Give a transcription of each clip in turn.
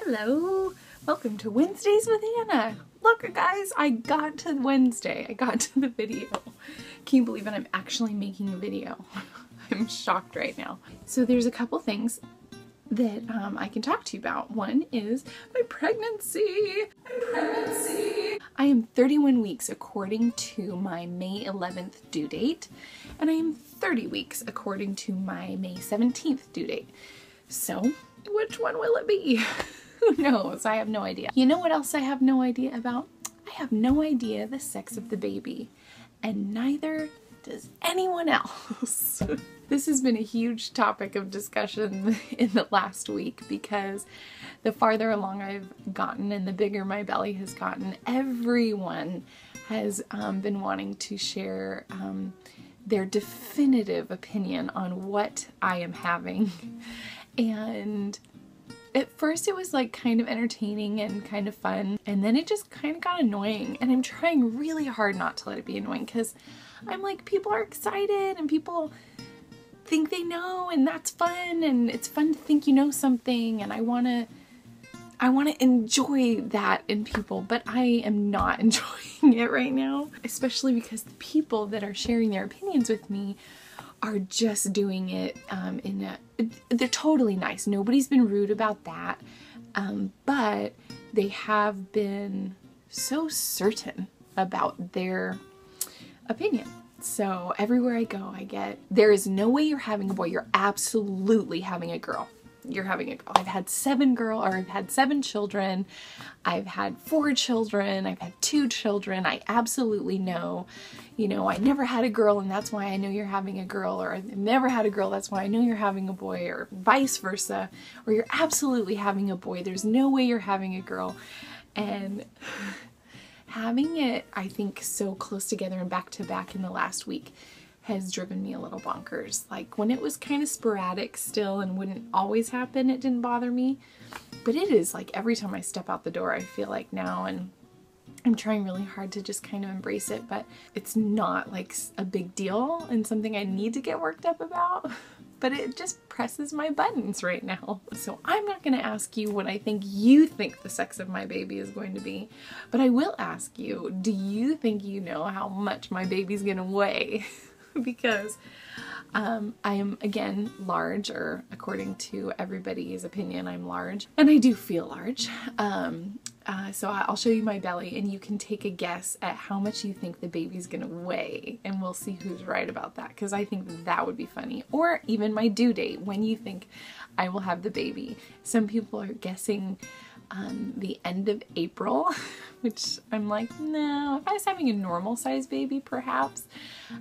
Hello! Welcome to Wednesdays with Anna. Look guys, I got to Wednesday. I got to the video. Can you believe it? I'm actually making a video. I'm shocked right now. So there's a couple things that I can talk to you about. One is my pregnancy. I am 31 weeks according to my May 11th due date, and I am 30 weeks according to my May 17th due date. So which one will it be? Who knows? I have no idea. You know what else I have no idea about? I have no idea the sex of the baby, and neither does anyone else. This has been a huge topic of discussion in the last week because the farther along I've gotten and the bigger my belly has gotten, everyone has been wanting to share their definitive opinion on what I am having. And at first it was like kind of entertaining and kind of fun, and then it just kind of got annoying, and I'm trying really hard not to let it be annoying because I'm like, people are excited and people think they know, and that's fun, and it's fun to think you know something, and I want to enjoy that in people, but I am not enjoying it right now, especially because the people that are sharing their opinions with me are just doing it they're totally nice. Nobody's been rude about that, but they have been so certain about their opinion. So everywhere I go, I get, there is no way you're having a boy. You're absolutely having a girl. You're having a girl. I've had 7 children. I've had 4 children. I've had 2 children. I absolutely know, you know, I never had a girl and that's why I know you're having a girl, or I've never had a girl, that's why I know you're having a boy, or vice versa, or you're absolutely having a boy. There's no way you're having a girl. And having it, I think, so close together and back to back in the last week has driven me a little bonkers. Like when it was kind of sporadic still and wouldn't always happen, it didn't bother me. But it is like every time I step out the door, I feel like now, and I'm trying really hard to just kind of embrace it, but it's not like a big deal and something I need to get worked up about. But it just presses my buttons right now. So I'm not going to ask you what I think you think the sex of my baby is going to be, but I will ask you, do you think you know how much my baby's going to weigh? Because I am, again, large, or according to everybody's opinion, I'm large, and I do feel large. So I'll show you my belly and you can take a guess at how much you think the baby's gonna weigh, and we'll see who's right about that, because I think that would be funny. Or even my due date, when you think I will have the baby. Some people are guessing the end of April, which I'm like, no, if I was having a normal size baby, perhaps.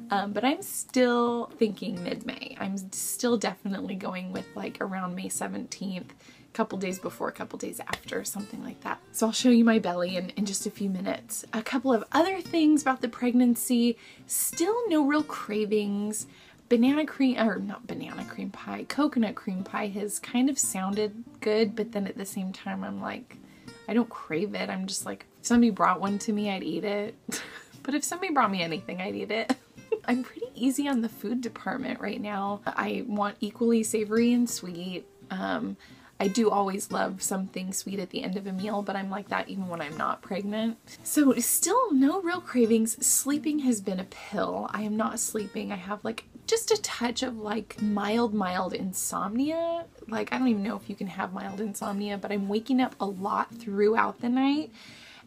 But I'm still thinking mid-May. I'm still definitely going with like around May 17th, a couple days before, a couple days after, something like that. So I'll show you my belly in just a few minutes. A couple of other things about the pregnancy, still no real cravings. Banana cream, or not banana cream pie, coconut cream pie has kind of sounded good, but then at the same time I'm like, I don't crave it. I'm just like, if somebody brought one to me, I'd eat it. But if somebody brought me anything, I'd eat it. I'm pretty easy on the food department right now. I want equally savory and sweet. I do always love something sweet at the end of a meal, but I'm like that even when I'm not pregnant. So still no real cravings. Sleeping has been a pill. I am not sleeping. I have like just a touch of like mild insomnia. Like I don't even know if you can have mild insomnia, but I'm waking up a lot throughout the night.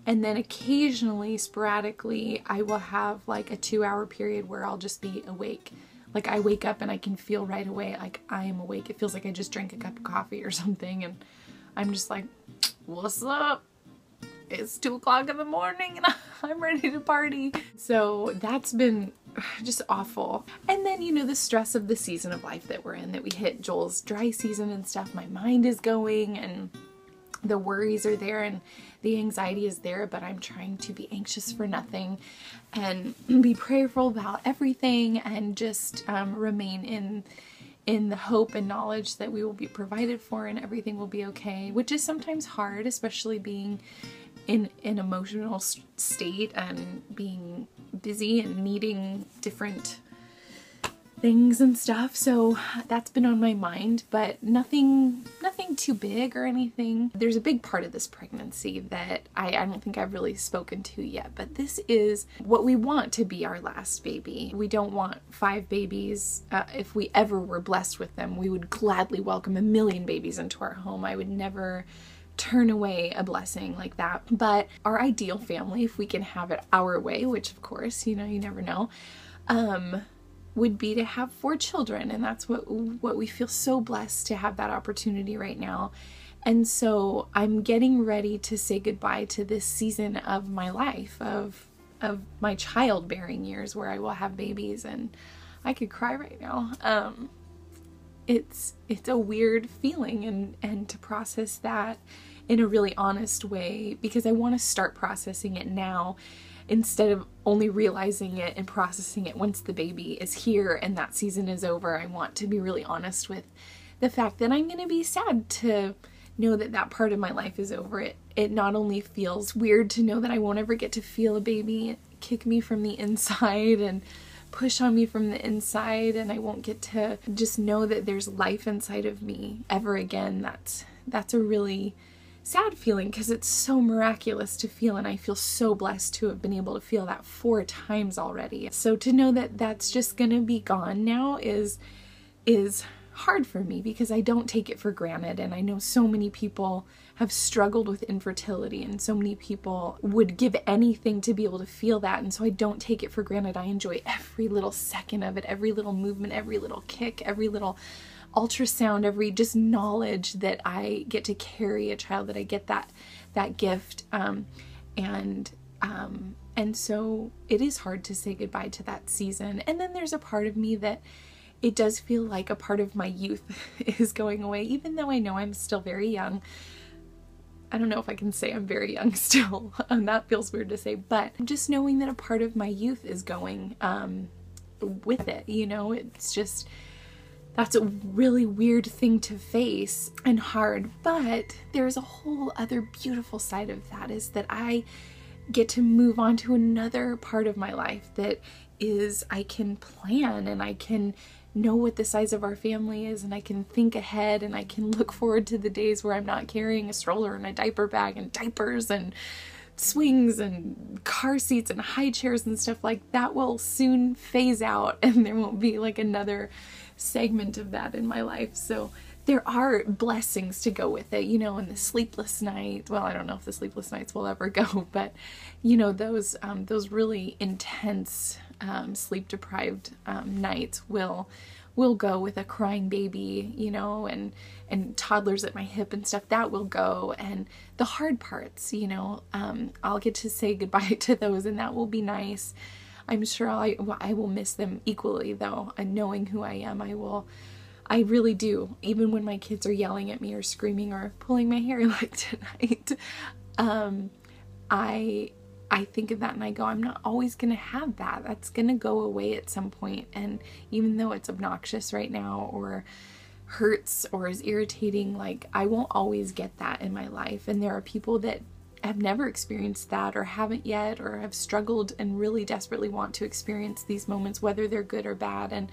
And then occasionally, sporadically, I will have like a 2-hour period where I'll just be awake. Like I wake up and I can feel right away like I am awake. It feels like I just drank a cup of coffee or something, and I'm just like, what's up? It's 2 o'clock in the morning and I'm ready to party. So that's been just awful. And then, you know, the stress of the season of life that we're in, that we hit Joel's dry season and stuff. My mind is going and the worries are there and the anxiety is there, but I'm trying to be anxious for nothing and be prayerful about everything, and just remain in the hope and knowledge that we will be provided for and everything will be okay, which is sometimes hard, especially being in an emotional state and being busy and needing different things and stuff. So that's been on my mind, but nothing too big or anything. There's a big part of this pregnancy that I don't think I've really spoken to yet, but this is what we want to be our last baby. We don't want 5 babies. If we ever were blessed with them, we would gladly welcome 1 million babies into our home. I would never turn away a blessing like that. But our ideal family, if we can have it our way, which of course, you know, you never know, would be to have 4 children. And that's what we feel so blessed to have that opportunity right now. And so I'm getting ready to say goodbye to this season of my life, of my childbearing years where I will have babies, and I could cry right now. It's a weird feeling, and to process that in a really honest way, because I want to start processing it now instead of only realizing it and processing it once the baby is here and that season is over. I want to be really honest with the fact that I'm going to be sad to know that that part of my life is over. It not only feels weird to know that I won't ever get to feel a baby kick me from the inside and push on me from the inside, and I won't get to just know that there's life inside of me ever again. That's a really sad feeling, because it's so miraculous to feel, and I feel so blessed to have been able to feel that 4 times already. So to know that that's just gonna be gone now is hard for me, because I don't take it for granted, and I know so many people have struggled with infertility, and so many people would give anything to be able to feel that, and so I don't take it for granted. I enjoy every little second of it, every little movement, every little kick, every little ultrasound, every just knowledge that I get to carry a child, that I get that gift, and so it is hard to say goodbye to that season. And then there's a part of me that it does feel like a part of my youth is going away, even though I know I'm still very young. I don't know if I can say I'm very young still, that feels weird to say, but just knowing that a part of my youth is going with it, you know, it's just, that's a really weird thing to face and hard. But there's a whole other beautiful side of that, is that I get to move on to another part of my life that is, I can plan, and I can know what the size of our family is, and I can think ahead, and I can look forward to the days where I'm not carrying a stroller and a diaper bag and diapers and swings and car seats and high chairs and stuff like that. Will soon phase out, and there won't be like another segment of that in my life. So there are blessings to go with it, you know, and the sleepless night, well, I don't know if the sleepless nights will ever go, but you know, those really intense sleep deprived nights will go with a crying baby, you know, and toddlers at my hip and stuff, that will go. And the hard parts, you know, I'll get to say goodbye to those, and that will be nice. I'm sure I will miss them equally, though, and knowing who I am, I really do. Even when my kids are yelling at me or screaming or pulling my hair like tonight, I think of that and I go, I'm not always going to have that. That's going to go away at some point. And even though it's obnoxious right now or hurts or is irritating, like, I won't always get that in my life. And there are people that have never experienced that, or haven't yet, or have struggled and really desperately want to experience these moments, whether they're good or bad. And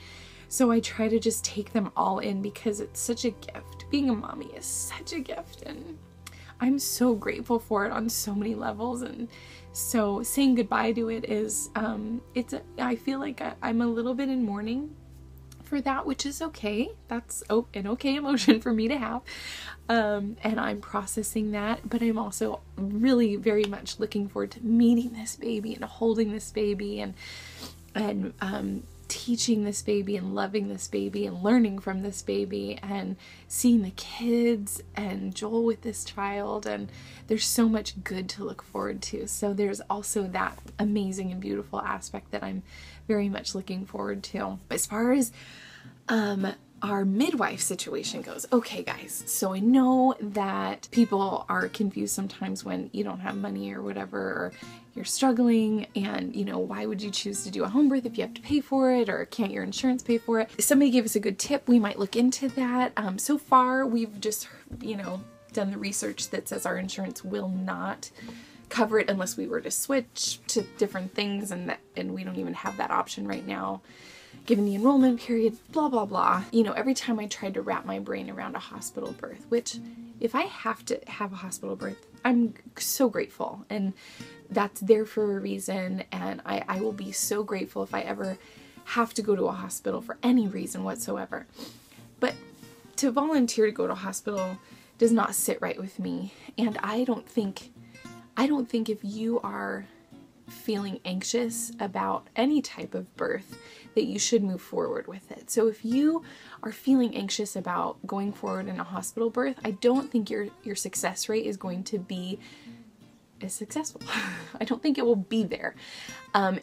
so I try to just take them all in, because it's such a gift. Being a mommy is such a gift, and I'm so grateful for it on so many levels. And so saying goodbye to it is, I feel like I'm a little bit in mourning for that, which is okay. That's an okay emotion for me to have. And I'm processing that, but I'm also really very much looking forward to meeting this baby and holding this baby and teaching this baby and loving this baby and learning from this baby and seeing the kids and Joel with this child. And there's so much good to look forward to. So there's also that amazing and beautiful aspect that I'm very much looking forward to. As far as our midwife situation goes, okay guys, so I know that people are confused sometimes when you don't have money or whatever, or you're struggling, and you know, why would you choose to do a home birth if you have to pay for it, or can't your insurance pay for it? Somebody gave us a good tip, we might look into that. So far we've just, you know, done the research that says our insurance will not cover it unless we were to switch to different things, and we don't even have that option right now. given the enrollment period, blah, blah, blah. You know, every time I tried to wrap my brain around a hospital birth, which if I have to have a hospital birth, I'm so grateful, and that's there for a reason, and I will be so grateful if I ever have to go to a hospital for any reason whatsoever. But to volunteer to go to a hospital does not sit right with me, and I don't think if you are feeling anxious about any type of birth that you should move forward with it. So if you are feeling anxious about going forward in a hospital birth, I don't think your success rate is going to be as successful. I don't think it will be there.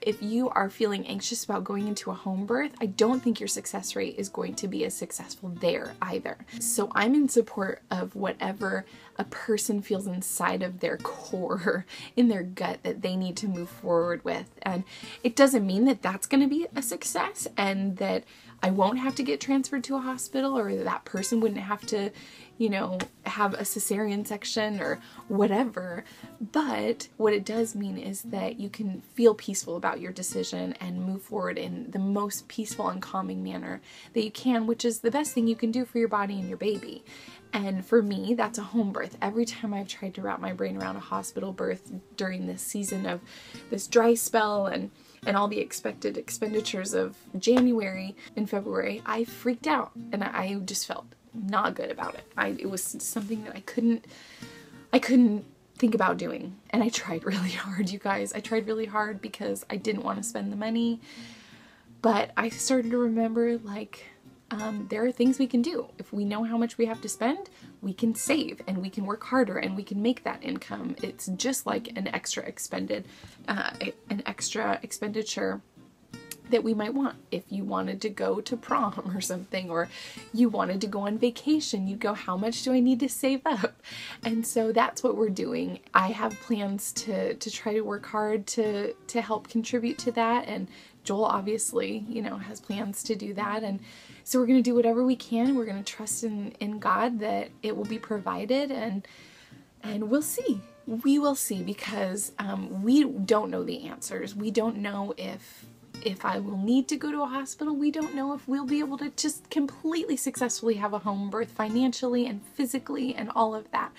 If you are feeling anxious about going into a home birth, I don't think your success rate is going to be as successful there either. So I'm in support of whatever a person feels inside of their core, in their gut, that they need to move forward with. And it doesn't mean that that's going to be a success and that I won't have to get transferred to a hospital, or that person wouldn't have to, you know, have a cesarean section or whatever. But what it does mean is that you can feel peaceful about your decision and move forward in the most peaceful and calming manner that you can, which is the best thing you can do for your body and your baby. And for me, that's a home birth. Every time I've tried to wrap my brain around a hospital birth during this season of this dry spell and all the expected expenditures of January and February, I freaked out and I just felt not good about it. It was something that I couldn't think about doing. And I tried really hard, you guys. I tried really hard because I didn't want to spend the money. But I started to remember, like, there are things we can do. If we know how much we have to spend, we can save and we can work harder and we can make that income. It's just like an extra expenditure that we might want. If you wanted to go to prom or something, or you wanted to go on vacation, you'd go, how much do I need to save up? And so that's what we're doing. I have plans to try to work hard to help contribute to that, and Joel obviously, you know, has plans to do that. And so we're going to do whatever we can. We're going to trust in God that it will be provided, and we'll see. We will see, because we don't know the answers. We don't know if I will need to go to a hospital. We don't know if we'll be able to just completely successfully have a home birth financially and physically and all of that.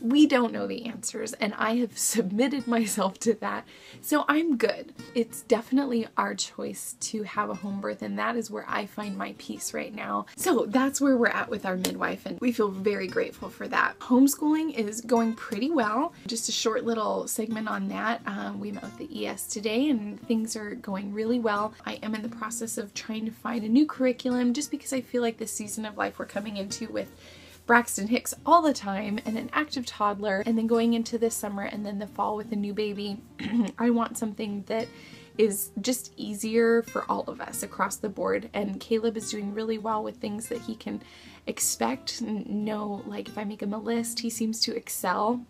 We don't know the answers, and I have submitted myself to that, so I'm good. It's definitely our choice to have a home birth, and that is where I find my peace right now. So that's where we're at with our midwife, and we feel very grateful for that. Homeschooling is going pretty well. Just a short little segment on that. We met with the ES today, and things are going really well. I am in the process of trying to find a new curriculum, just because I feel like this season of life we're coming into with Braxton Hicks all the time and an active toddler, and then going into this summer and then the fall with a new baby, I want something that is just easier for all of us across the board. And Caleb is doing really well with things that he can expect and know. Like if I make him a list, he seems to excel.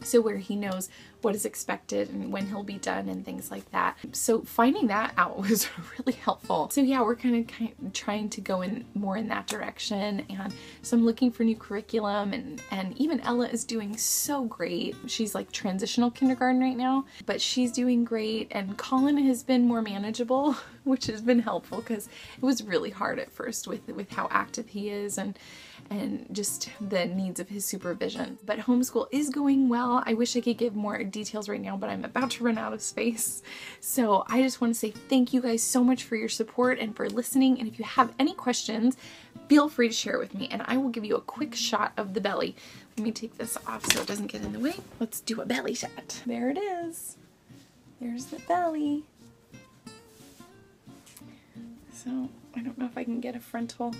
So where he knows what is expected and when he'll be done and things like that. So finding that out was really helpful. So yeah, we're kind of trying to go in more in that direction. And so I'm looking for new curriculum, and even Ella is doing so great. She's like transitional kindergarten right now, but she's doing great. And Colin has been more manageable, which has been helpful, because it was really hard at first with how active he is and just the needs of his supervision. But homeschool is going well. I wish I could give more details right now, but I'm about to run out of space. So I just want to say thank you guys so much for your support and for listening. And if you have any questions, feel free to share with me, and I will give you a quick shot of the belly. Let me take this off so it doesn't get in the way. Let's do a belly shot. There it is. There's the belly. So I don't know if I can get a frontal.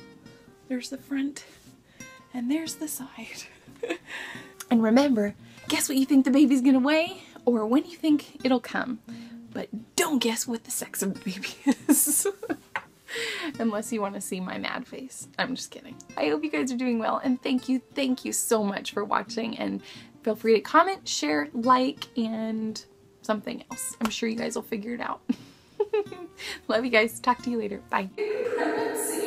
There's the front. And there's the side. And remember, guess what you think the baby's gonna weigh, or when you think it'll come. But don't guess what the sex of the baby is. Unless you want to see my mad face. I'm just kidding. I hope you guys are doing well, and thank you so much for watching, and feel free to comment, share, like, and something else. I'm sure you guys will figure it out. Love you guys. Talk to you later. Bye. Pregnancy.